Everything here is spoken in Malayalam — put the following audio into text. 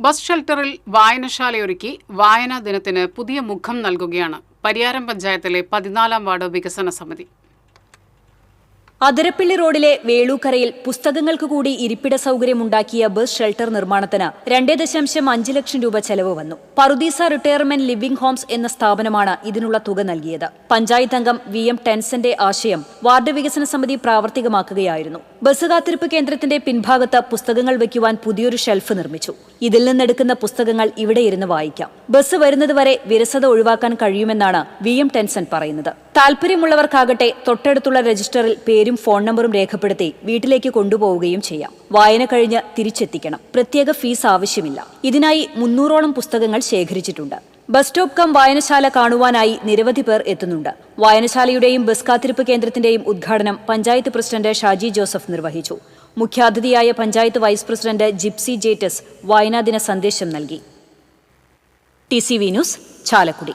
ബസ് ഷെൽട്ടറിൽ വായനശാലയൊരുക്കി വായനാ ദിനത്തിന് പുതിയ മുഖം നൽകുകയാണ് പരിയാരം പഞ്ചായത്തിലെ 14-ാം വാർഡ് വികസന സമിതി. അതിരപ്പിള്ളി റോഡിലെ വേളൂക്കരയിൽ പുസ്തകങ്ങൾക്ക് കൂടി ഇരിപ്പിട സൗകര്യമുണ്ടാക്കിയ ബസ് ഷെൽട്ടർ നിർമ്മാണത്തിന് 2.5 ലക്ഷം രൂപ ചെലവ് വന്നു. പറുദീസ റിട്ടയർമെന്റ് ലിവിംഗ് ഹോംസ് എന്ന സ്ഥാപനമാണ് ഇതിനുള്ള തുക നൽകിയത്. പഞ്ചായത്ത് അംഗം VM ടെൻസന്റെ ആശയം വാർഡ് വികസന സമിതി പ്രാവർത്തികമാക്കുകയായിരുന്നു. ബസ് കാത്തിരിപ്പ് കേന്ദ്രത്തിന്റെ പിൻഭാഗത്ത് പുസ്തകങ്ങൾ വയ്ക്കുവാൻ പുതിയൊരു ഷെൽഫ് നിർമ്മിച്ചു. ഇതിൽ നിന്നെടുക്കുന്ന പുസ്തകങ്ങൾ ഇവിടെ ഇരുന്ന് വായിക്കാം. ബസ് വരുന്നതുവരെ വിരസത ഒഴിവാക്കാൻ കഴിയുമെന്നാണ് VM ടെൻസൻ പറയുന്നത്. താല്പര്യമുള്ളവർക്കാകട്ടെ തൊട്ടടുത്തുള്ള രജിസ്റ്ററിൽ പേരും ഫോൺ നമ്പറും രേഖപ്പെടുത്തി വീട്ടിലേക്ക് കൊണ്ടുപോവുകയും ചെയ്യാം. വായന കഴിഞ്ഞ് തിരിച്ചെത്തിക്കണം. പ്രത്യേക ഫീസ് ആവശ്യമില്ല. ഇതിനായി 300ഓളം പുസ്തകങ്ങൾ ശേഖരിച്ചിട്ടുണ്ട്. ബസ് സ്റ്റോപ്പ് കം വായനശാല കാണുവാനായി നിരവധി പേർ എത്തുന്നുണ്ട്. വായനശാലയുടെയും ബസ് കാത്തിരിപ്പ് കേന്ദ്രത്തിന്റെയും ഉദ്ഘാടനം പഞ്ചായത്ത് പ്രസിഡന്റ് ഷാജി ജോസഫ് നിർവഹിച്ചു. മുഖ്യാതിഥിയായ പഞ്ചായത്ത് വൈസ് പ്രസിഡന്റ് ജിപ്സി ജേറ്റസ് വായനാദിന സന്ദേശം നൽകി. TCV news, Chalakudy.